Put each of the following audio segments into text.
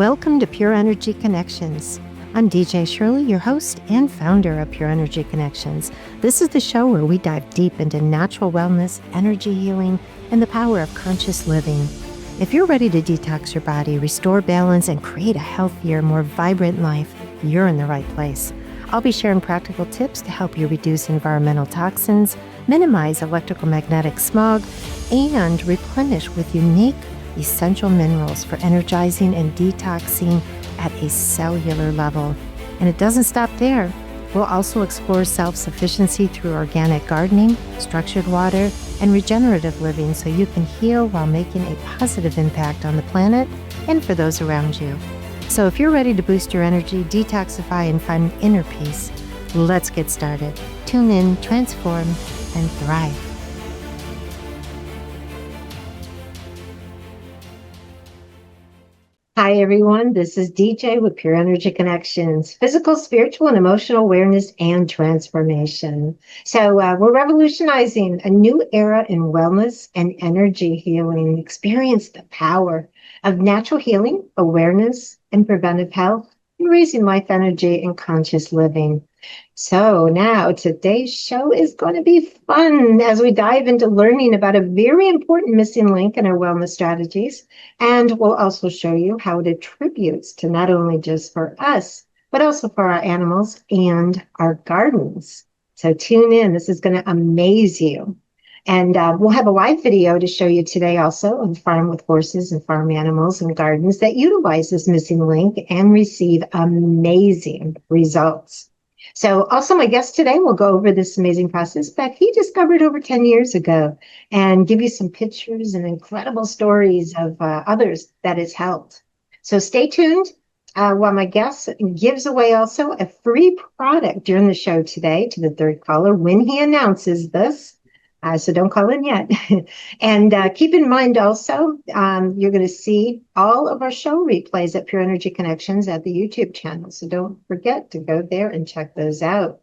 Welcome to Pure Energy Connections. I'm DJ Shirley, your host and founder of Pure Energy Connections. This is the show where we dive deep into natural wellness, energy healing, and the power of conscious living. If you're ready to detox your body, restore balance, and create a healthier, more vibrant life, you're in the right place. I'll be sharing practical tips to help you reduce environmental toxins, minimize electromagnetic smog, and replenish with unique essential minerals for energizing and detoxing at a cellular level. And it doesn't stop there. We'll also explore self-sufficiency through organic gardening, structured water, and regenerative living so you can heal while making a positive impact on the planet and for those around you. So if you're ready to boost your energy, detoxify, and find inner peace, let's get started. Tune in, transform, and thrive. Hi, everyone. This is DJ with Pure Energy Connections, physical, spiritual, and emotional awareness and transformation. So we're revolutionizing a new era in wellness and energy healing. Experience the power of natural healing, awareness, and preventive health, and raising life energy and conscious living. So now today's show is going to be fun as we dive into learning about a very important missing link in our wellness strategies. And we'll also show you how it attributes to not only just for us, but also for our animals and our gardens. So tune in. This is going to amaze you. And we'll have a live video to show you today also of farm with horses and farm animals and gardens that utilize this missing link and receive amazing results. So also my guest today will go over this amazing process that he discovered over 10 years ago and give you some pictures and incredible stories of others that has helped. So stay tuned while my guest gives away also a free product during the show today to the third caller when he announces this. So don't call in yet. And keep in mind also, you're going to see all of our show replays at Pure Energy Connections at the YouTube channel. So don't forget to go there and check those out.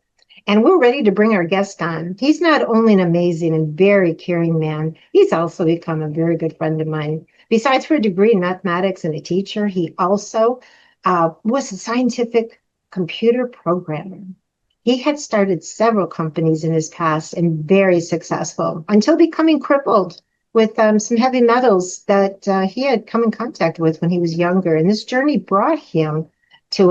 And we're ready to bring our guest on. He's not only an amazing and very caring man, he's also become a very good friend of mine. Besides for a degree in mathematics and a teacher, he also was a scientific computer programmer. He had started several companies in his past and very successful until becoming crippled with some heavy metals that he had come in contact with when he was younger. And this journey brought him to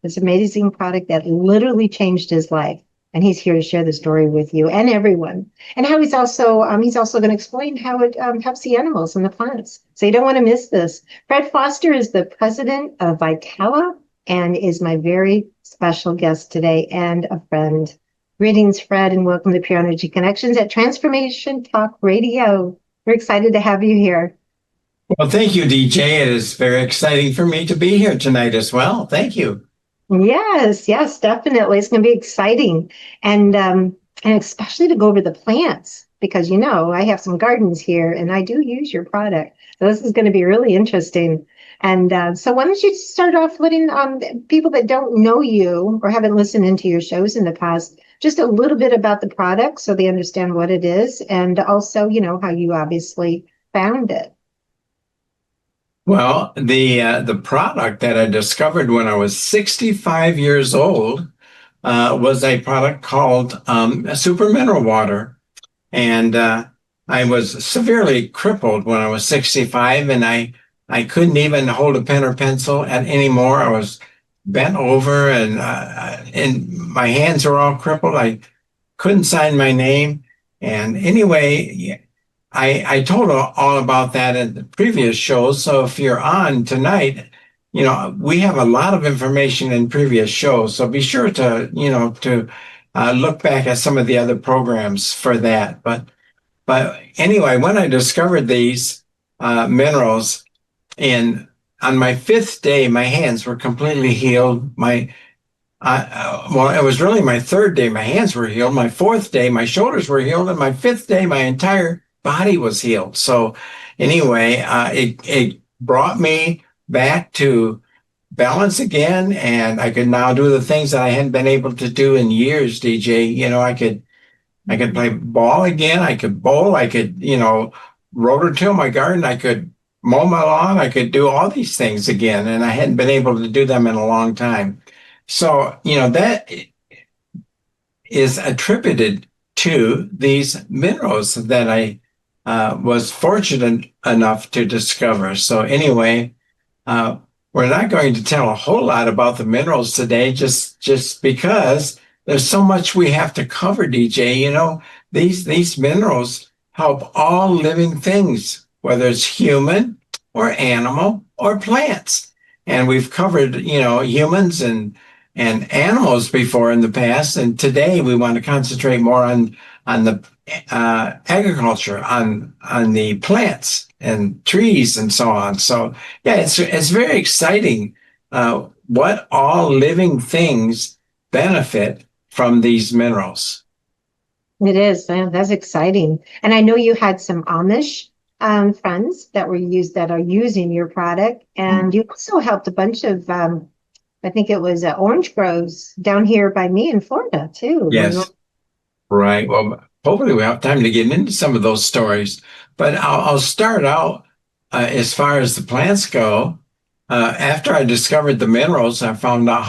this amazing product that literally changed his life. And he's here to share the story with you and everyone. And how he's also going to explain how it helps the animals and the plants. So you don't want to miss this. Fred Foster is the president of Vitella and is my very special guest today and a friend. Greetings, Fred, and welcome to Pure Energy Connections at Transformation Talk Radio. We're excited to have you here. Well, thank you, DJ. It is very exciting for me to be here tonight as well. Thank you. Yes, definitely. It's going to be exciting. And especially to go over the plants, because, you know, I have some gardens here and I do use your product. So this is going to be really interesting. And so why don't you start off letting people that don't know you or haven't listened into your shows in the past, just a little bit about the product so they understand what it is and also, you know, how you obviously found it. Well, the product that I discovered when I was 65 years old was a product called Super Mineral Water. And I was severely crippled when I was 65, and I couldn't even hold a pen or pencil anymore. I was bent over and my hands were all crippled. I couldn't sign my name. And anyway, I told all about that in the previous shows. So if you're on tonight, you know, we have a lot of information in previous shows. So be sure to, you know, to look back at some of the other programs for that. But anyway, when I discovered these minerals, on my fifth day, my hands were completely healed. Well, it was really my third day, my hands were healed. My fourth day, my shoulders were healed. And my fifth day, my entire body was healed. So anyway, it brought me back to balance again. And I could now do the things that I hadn't been able to do in years, DJ. You know, I could play ball again. I could bowl. I could, you know, rotor till my garden. I could mow my lawn. I could do all these things again, and I hadn't been able to do them in a long time. So, that is attributed to these minerals that I was fortunate enough to discover. So anyway, uh, we're not going to tell a whole lot about the minerals today, just because there's so much we have to cover, DJ. These minerals help all living things, whether it's human or animal or plants. And we've covered, humans and animals before in the past, and today we want to concentrate more on the agriculture, on the plants and trees and so on. So yeah, it's very exciting what all living things benefit from these minerals. It is. That's exciting. And I know you had some Amish friends that are using your product, and you also helped a bunch of I think it was orange groves down here by me in Florida too. Yes, right. Well, hopefully we have time to get into some of those stories, but I'll start out as far as the plants go. After I discovered the minerals, I found out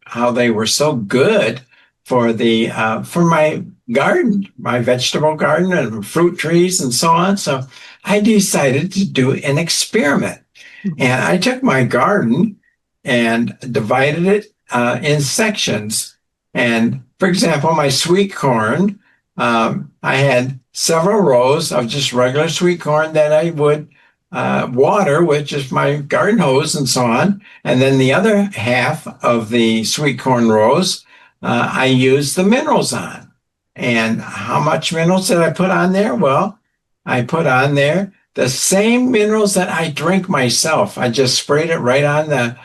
how they were so good for my garden, my vegetable garden and fruit trees and so on. So I decided to do an experiment, and I took my garden and divided it in sections. And for example, my sweet corn, I had several rows of just regular sweet corn that I would water with just my garden hose and so on. And then the other half of the sweet corn rows, I used the minerals on. And how much minerals did I put on there? Well, I put on there the same minerals that I drink myself. I just sprayed it right on the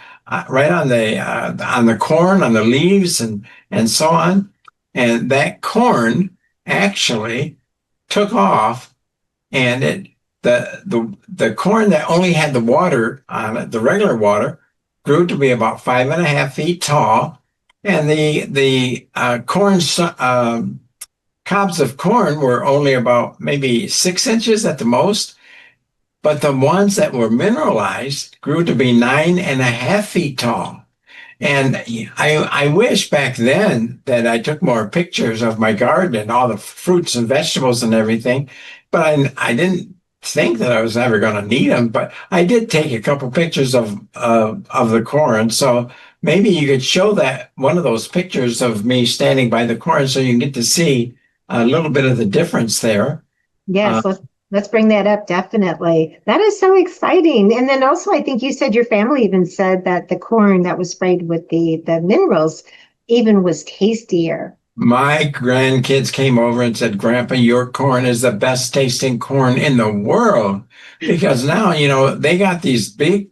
corn, on the leaves, and so on. And that corn actually took off, and the corn that only had the water on it, the regular water, grew to be about 5.5 feet tall, and the cobs of corn were only about maybe 6 inches at the most. But the ones that were mineralized grew to be 9.5 feet tall. And I wish back then that I took more pictures of my garden and all the fruits and vegetables and everything, but I didn't think that I was ever going to need them. But I did take a couple pictures of the corn. So maybe you could show that one of those pictures of me standing by the corn so you can get to see a little bit of the difference there. Yes, let's bring that up, definitely. That is so exciting. And then also, I think you said your family even said that the corn that was sprayed with the minerals even was tastier. My grandkids came over and said, Grandpa, your corn is the best tasting corn in the world. Because now, they got these big,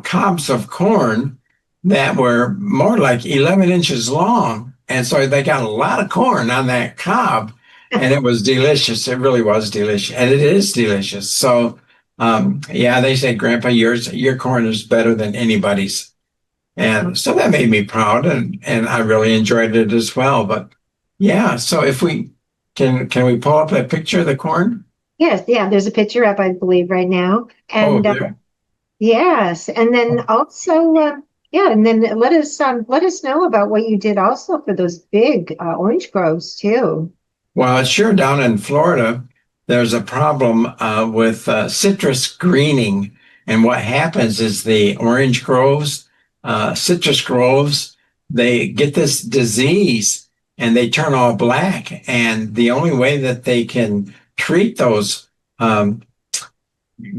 cobs of corn that were more like 11 inches long. And so they got a lot of corn on that cob, and it was delicious. It really was delicious. And it is delicious. So, yeah, they said, Grandpa, your corn is better than anybody's. And so that made me proud, and I really enjoyed it as well. But yeah, so if we can we pull up a picture of the corn? Yes, yeah, there's a picture up, I believe, right now. Oh, And there. yes, and then also, yeah, and then let us know about what you did also for those big orange groves too. Well, sure, down in Florida, there's a problem with citrus greening. And what happens is the orange groves, citrus groves, they get this disease and they turn all black. And the only way that they can treat those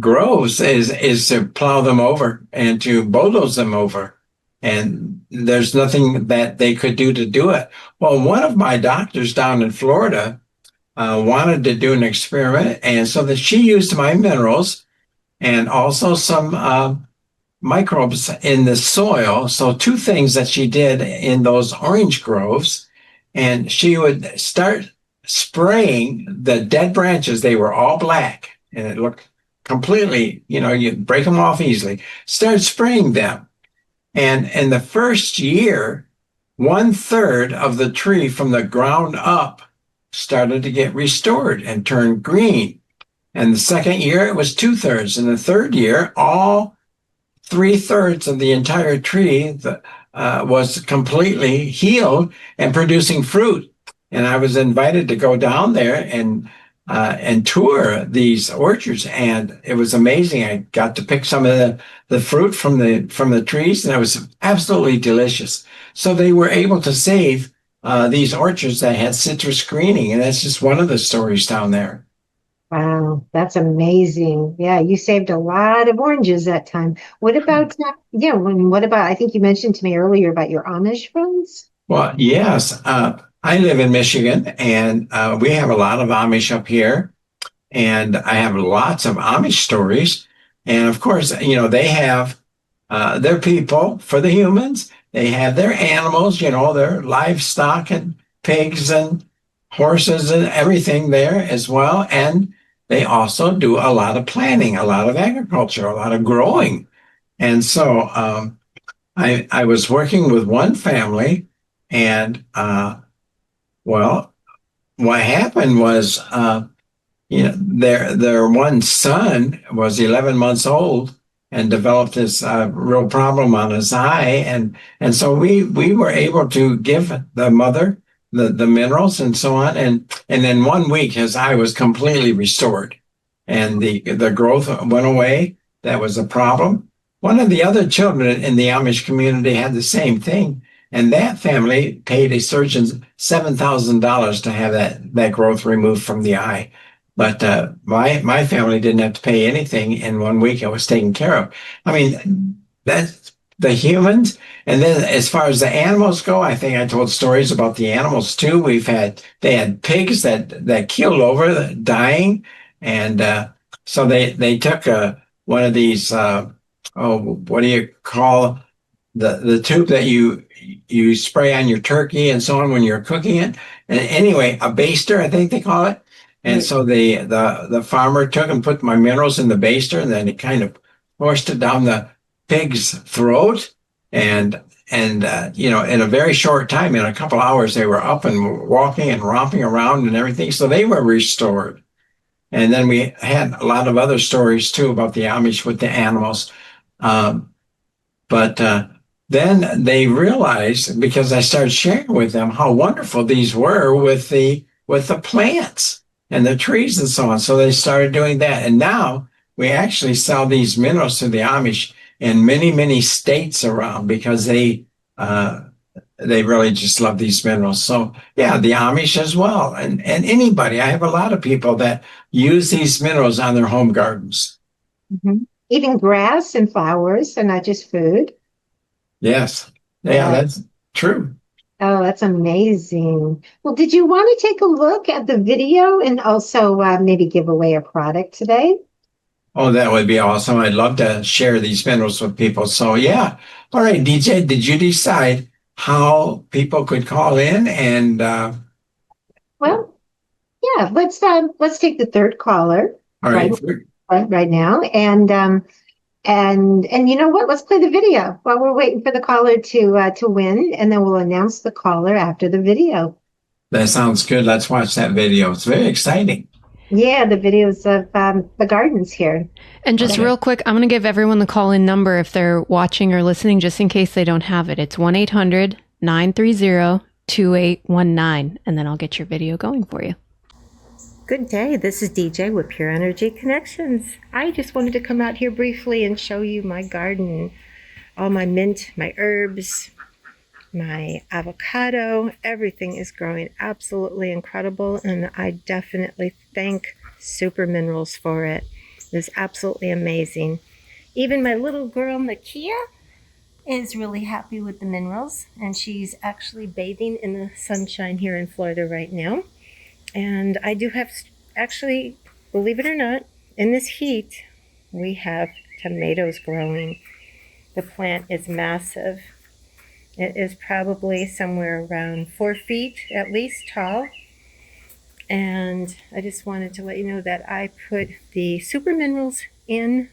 groves is to plow them over and to bulldoze them over. And there's nothing that they could do to do it. Well, one of my doctors down in Florida wanted to do an experiment, and so that she used my minerals and also some microbes in the soil. So two things that she did in those orange groves, and she would start spraying the dead branches. They were all black, and it looked completely, you break them off easily. Start spraying them. And in the first year, 1/3 of the tree from the ground up started to get restored and turn green. And the second year, it was 2/3. And the third year, all 3/3 of the entire tree was completely healed and producing fruit. And I was invited to go down there and tour these orchards, and it was amazing. I got to pick some of the fruit from the trees, and it was absolutely delicious. So they were able to save these orchards that had citrus greening, and that's just one of the stories down there. Wow, that's amazing. Yeah, you saved a lot of oranges that time. What about, what about, I think you mentioned to me earlier about your Amish friends? Well, yes, I live in Michigan, and we have a lot of Amish up here, and I have lots of Amish stories. And of course, they have their people for the humans. They have their animals, their livestock and pigs and horses and everything there as well. And they also do a lot of planting, a lot of agriculture, a lot of growing. And so I was working with one family, and well, what happened was their one son was 11 months old and developed this real problem on his eye, and so we were able to give the mother the minerals and so on, and in 1 week his eye was completely restored, and the growth went away. That was a problem. One of the other children in the Amish community had the same thing, and that family paid a surgeon $7,000 to have that growth removed from the eye. But my family didn't have to pay anything. In 1 week, I was taken care of. I mean, that's the humans. And then as far as the animals go, I think I told stories about the animals too. They had pigs that keeled over, dying, and so they took one of these. What do you call the tube that you spray on your turkey and so on when you're cooking it? And anyway, a baster, I think they call it. And Right. so the farmer took and put my minerals in the baster, and then he kind of forced it down the pig's throat, and in a very short time, in a couple hours, they were up and walking and romping around and everything. So they were restored. And then we had a lot of other stories too about the Amish with the animals. Um, but then they realized, because I started sharing with them how wonderful these were with the plants and the trees and so on. So they started doing that. And now we actually sell these minerals to the Amish in many, many states around, because they really just love these minerals. So yeah, the Amish as well. And anybody. I have a lot of people that use these minerals on their home gardens. Mhm. Even grass and flowers are not just food. Yes. Yeah, Yeah. that's true. Oh, that's amazing. Well, did you want to take a look at the video and also maybe give away a product today? Oh, that would be awesome. I'd love to share these minerals with people. So, yeah. All right, DJ, did you decide how people could call in? And Well, yeah, let's take the third caller all right right, right now, and you know what? Let's play the video while we're waiting for the caller to win, and then we'll announce the caller after the video. that sounds good. Let's watch that video. It's very exciting. Yeah, the videos of the gardens here. And just Okay. real quick, I'm going to give everyone the call in number if they're watching or listening, just in case they don't have it. It's 1-800-930-2819. And then I'll get your video going for you. Good day. This is DJ with Pure Energy Connections. I just wanted to come out here briefly and show you my garden, all my mint, my herbs, my avocado. Everything is growing absolutely incredible, and I definitely thank Super Minerals for it. It's absolutely amazing. Even my little girl, Nakia, is really happy with the minerals, and she's actually bathing in the sunshine here in Florida right now. And I do have, actually, believe it or not, in this heat, we have tomatoes growing. The plant is massive. It is probably somewhere around 4 feet at least tall. And I just wanted to let you know that I put the super minerals in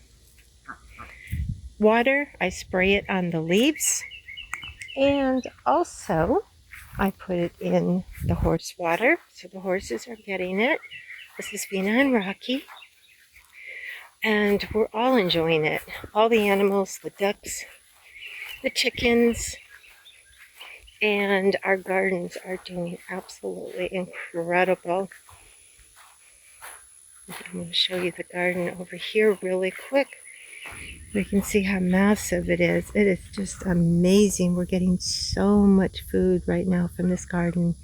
water. I spray it on the leaves. And also, I put it in the horse water. So the horses are getting it. This is Vina and Rocky. And we're all enjoying it. All the animals, the ducks, the chickens, and our gardens are doing absolutely incredible. I'm going to show you the garden over here really quick. We can see how massive it is. It is just amazing. We're getting so much food right now from this garden.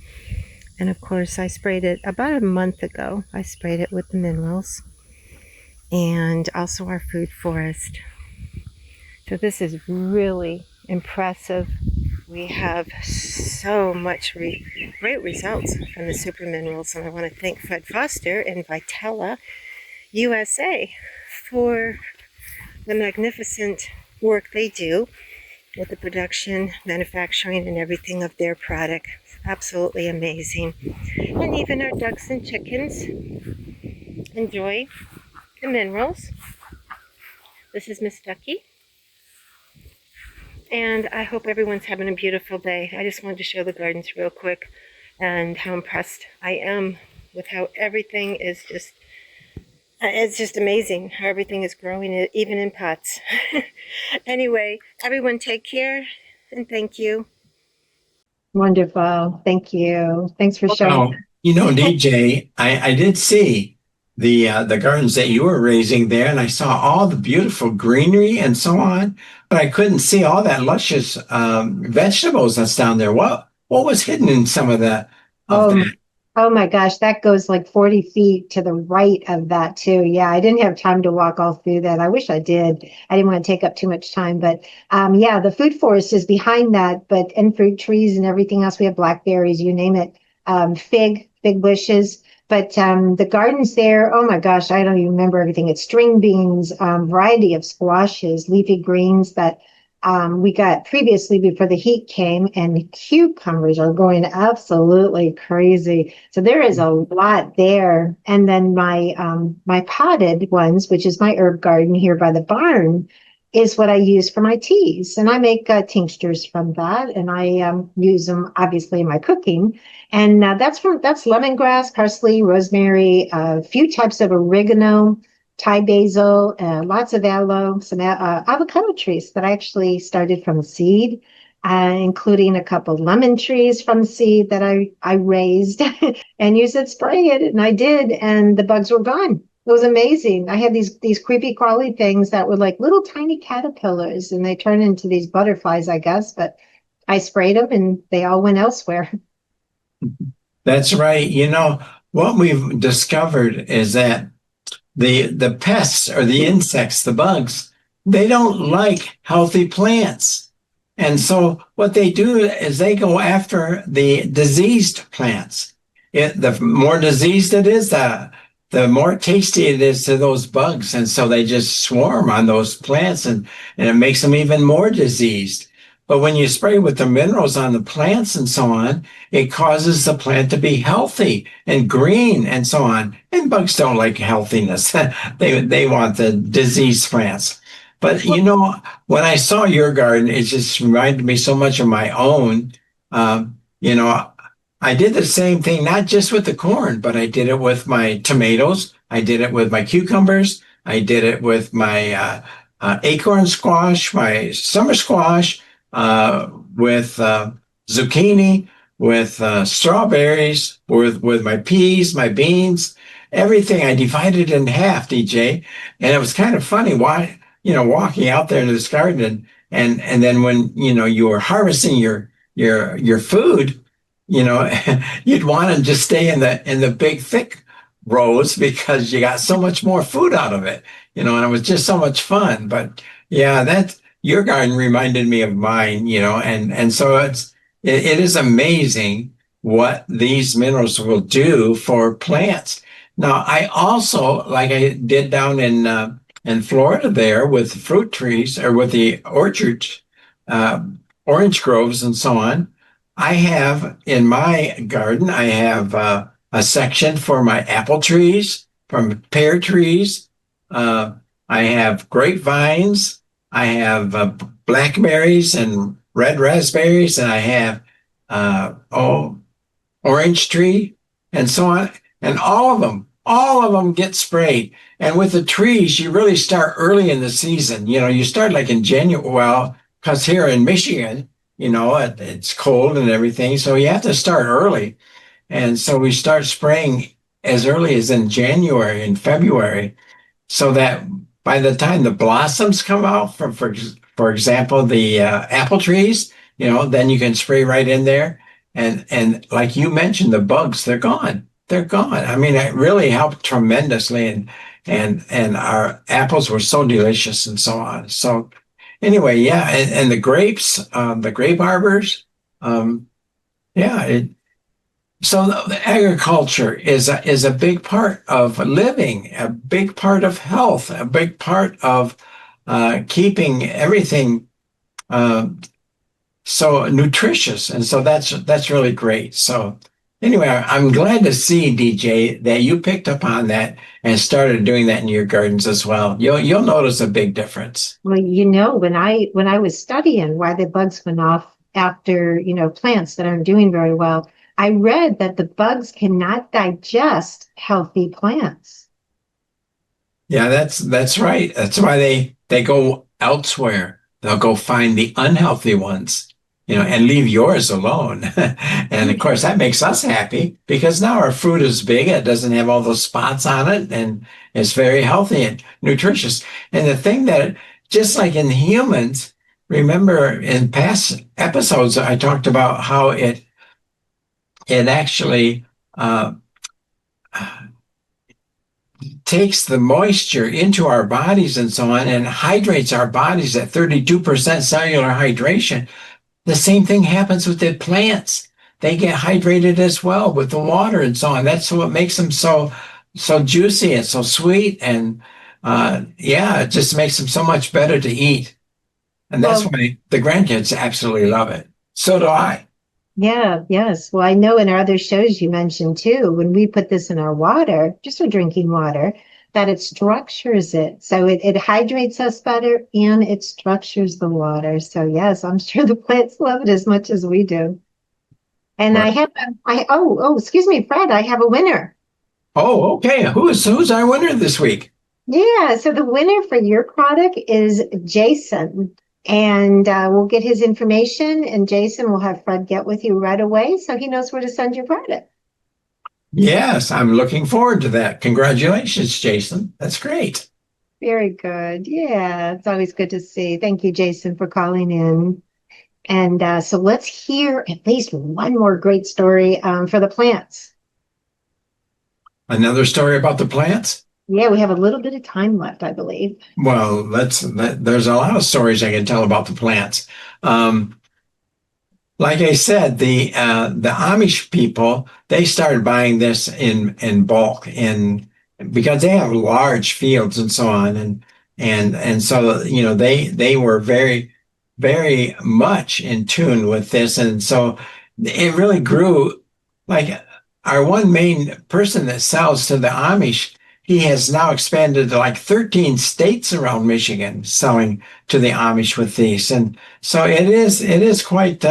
And of course, I sprayed it about a month ago. I sprayed it with the minerals and also our food forest. So this is really impressive. We have so much great results from the super minerals, and I want to thank Fred Foster and Vitella USA for the magnificent work they do with the production, manufacturing, and everything of their product. Absolutely amazing. And even our ducks and chickens enjoy the minerals. This is Miss Ducky. And I hope everyone's having a beautiful day. I just wanted to show the gardens real quick and how impressed I am with how everything is just, it's just amazing how everything is growing, even in pots. Anyway, everyone take care and thank you. Wonderful. Thank you. Thanks for showing. DJ, I did see the gardens that you were raising there, and I saw all the beautiful greenery and so on, but I couldn't see all that luscious vegetables that's down there. What was hidden in some of that? Oh my gosh, that goes like 40 feet to the right of that too. Yeah, I didn't have time to walk all through that. I wish I did. I didn't want to take up too much time, but yeah, the food forest is behind that, and fruit trees and everything else. We have blackberries, you name it, fig bushes. But the gardens there, oh my gosh, I don't even remember everything. It's string beans, variety of squashes, leafy greens that we got previously before the heat came, and cucumbers are going absolutely crazy. So there is a lot there. And then my potted ones, which is my herb garden here by the barn, is what I use for my teas. And I make tinctures from that, and I use them obviously in my cooking. And that's lemongrass, parsley, rosemary, a few types of oregano, Thai basil, lots of aloe, some avocado trees that I actually started from seed, including a couple lemon trees from seed that I raised. And you said spray it, and I did, and the bugs were gone. It was amazing. I had these creepy crawly things that were like little tiny caterpillars, and they turned into these butterflies, I guess. But I sprayed them, and they all went elsewhere. That's right. What we've discovered is that the pests or the insects, the bugs, they don't like healthy plants. And so what they do is they go after the diseased plants. The more diseased it is, the more tasty it is to those bugs. And so they just swarm on those plants, and it makes them even more diseased. But when you spray with the minerals on the plants and so on, it causes the plant to be healthy and green and so on. And bugs don't like healthiness. They want the diseased plants. But when I saw your garden, it just reminded me so much of my own. I did the same thing, not just with the corn, but I did it with my tomatoes. I did it with my cucumbers. I did it with my acorn squash, my summer squash, with zucchini, with strawberries, with my peas, my beans, everything. I divided it in half, DJ. And it was kind of funny walking out there in this garden, and then when, you were harvesting your food, you'd want to just stay in the big, thick rows because you got so much more food out of it, and it was just so much fun. But yeah, your garden reminded me of mine, and so it is amazing what these minerals will do for plants. Now, I also, like I did down in Florida there with fruit trees, or with the orchards, orange groves and so on, I have in my garden, I have a section for my apple trees, from pear trees. I have grapevines. I have blackberries and red raspberries, and I have orange tree and so on. And all of them all of them get sprayed. And with the trees, you really start early in the season. You start like in January. Well, because here in Michigan, it's cold and everything. So you have to start early. And so we start spraying as early as in January and February, so that by the time the blossoms come out, for example, the apple trees, then you can spray right in there. And like you mentioned, the bugs, they're gone. They're gone. I mean, it really helped tremendously. And our apples were so delicious and so on. So anyway, yeah. And the grapes, the grape arbors, yeah, so the agriculture is a big part of living, a big part of health, a big part of keeping everything so nutritious, and so that's really great. So anyway, I'm glad to see, DJ, that you picked up on that and started doing that in your gardens as well. You'll notice a big difference. Well, when I was studying why the bugs went off after, plants that aren't doing very well, I read that the bugs cannot digest healthy plants. Yeah, that's right. That's why they go elsewhere. They'll go find the unhealthy ones, and leave yours alone. And of course, that makes us happy because now our fruit is big. It doesn't have all those spots on it, and it's very healthy and nutritious. And the thing that, just like in humans, remember in past episodes, I talked about how it actually takes the moisture into our bodies and so on, and hydrates our bodies at 32% cellular hydration. The same thing happens with the plants. They get hydrated as well with the water and so on. That's what makes them so juicy and so sweet. And it just makes them so much better to eat. And that's why the grandkids absolutely love it. So do I. Yeah, yes. Well, I know in our other shows you mentioned too, when we put this in our water, just for drinking water, that it structures it. So it hydrates us better and it structures the water. So yes, I'm sure the plants love it as much as we do. And Right. Excuse me, Fred, I have a winner. Oh, okay. Who's our winner this week? Yeah, so the winner for your product is Jason. And we'll get his information, and Jason will have Fred get with you right away so he knows where to send your product. Yes, I'm looking forward to that. Congratulations, Jason. That's great. Very good. Yeah, it's always good to see. Thank you, Jason, for calling in. And so let's hear at least one more great story for the plants. Another story about the plants? Yeah, we have a little bit of time left, I believe. Well, there's a lot of stories I can tell about the plants. Like I said, the Amish people, they started buying this in bulk because they have large fields and so on, and so they were very, very much in tune with this, and so it really grew. Like our one main person that sells to the Amish, he has now expanded to like 13 states around Michigan selling to the Amish with these. And so it is quite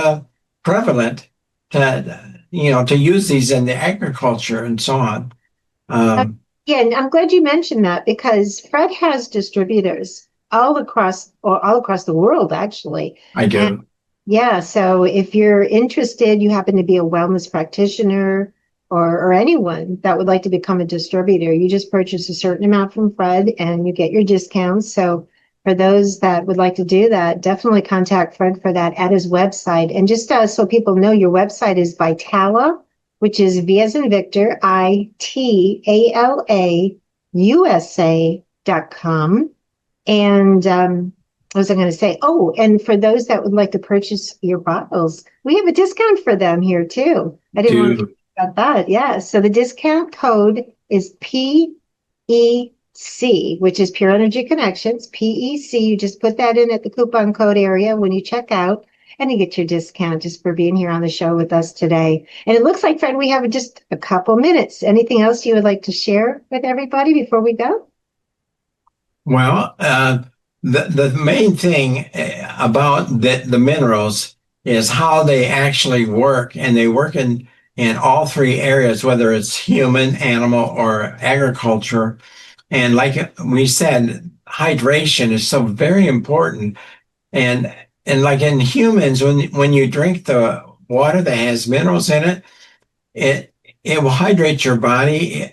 prevalent to use these in the agriculture and so on. Yeah, and I'm glad you mentioned that because Fred has distributors all across the world, actually. I do. And yeah, so if you're interested, you happen to be a wellness practitioner or anyone that would like to become a distributor, you just purchase a certain amount from Fred and you get your discounts. So for those that would like to do that, definitely contact Fred for that at his website. And just so people know, your website is Vitala, which is V as in Victor, ITALA USA.com. And what was I going to say? Oh, and for those that would like to purchase your bottles, we have a discount for them here too. I didn't want to forget about that. Yeah. So the discount code is PEC, which is Pure Energy Connections. PEC. You just put that in at the coupon code area when you check out, and you get your discount just for being here on the show with us today. And it looks like, Fred, we have just a couple minutes. Anything else you would like to share with everybody before we go? Well, the main thing about the minerals is how they actually work, and they work in in all three areas, whether it's human, animal, or agriculture. And like we said, hydration is so very important. And like in humans, when you drink the water that has minerals in it, it will hydrate your body.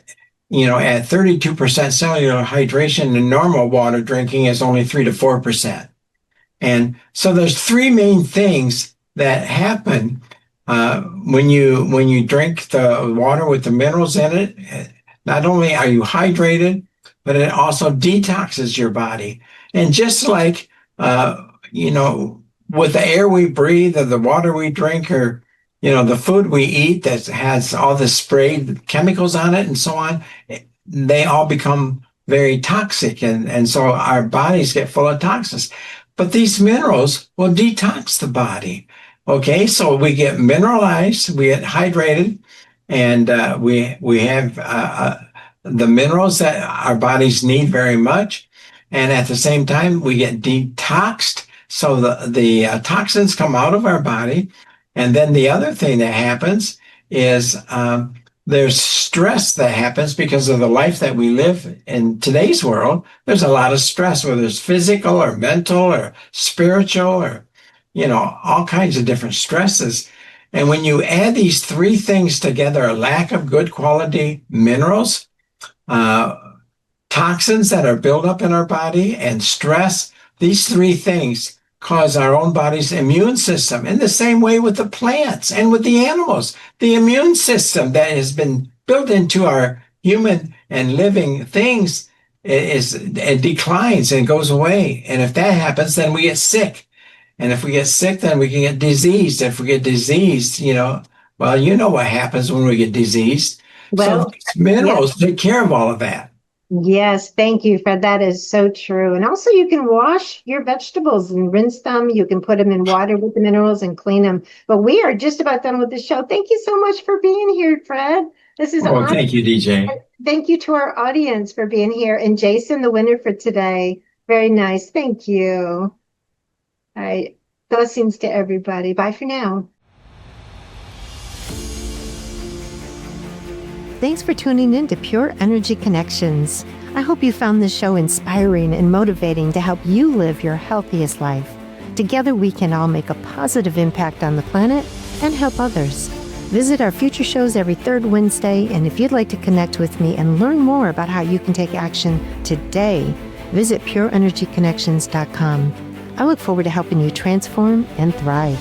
At 32% cellular hydration, and normal water drinking is only 3 to 4%. And so there's three main things that happen when you drink the water with the minerals in it. Not only are you hydrated, but it also detoxes your body. And just like with the air we breathe, or the water we drink, or the food we eat that has all the sprayed chemicals on it and so on, they all become very toxic, and so our bodies get full of toxins. But these minerals will detox the body. Okay, so we get mineralized, we get hydrated, and we have the minerals that our bodies need very much. And at the same time, we get detoxed, so the toxins come out of our body. And then the other thing that happens is there's stress that happens because of the life that we live in today's world. There's a lot of stress, whether it's physical or mental or spiritual, or all kinds of different stresses. And when you add these three things together, a lack of good quality minerals, toxins that are built up in our body, and stress, these three things cause our own body's immune system. In the same way with the plants and with the animals, the immune system that has been built into our human and living things it declines and goes away. And if that happens, then we get sick. And if we get sick, then we can get diseased. If we get diseased, well, you know what happens when we get diseased. Well, so minerals take care of all of that. Yes, thank you, Fred. That is so true. And also, you can wash your vegetables and rinse them. You can put them in water with the minerals and clean them. But we are just about done with the show. Thank you so much for being here, Fred. This is awesome. Thank you, DJ. Thank you to our audience for being here. And Jason, the winner for today. Very nice. Thank you. All right. Blessings to everybody. Bye for now. Thanks for tuning in to Pure Energy Connections. I hope you found this show inspiring and motivating to help you live your healthiest life. Together, we can all make a positive impact on the planet and help others. Visit our future shows every third Wednesday, and if you'd like to connect with me and learn more about how you can take action today, visit pureenergyconnections.com. I look forward to helping you transform and thrive.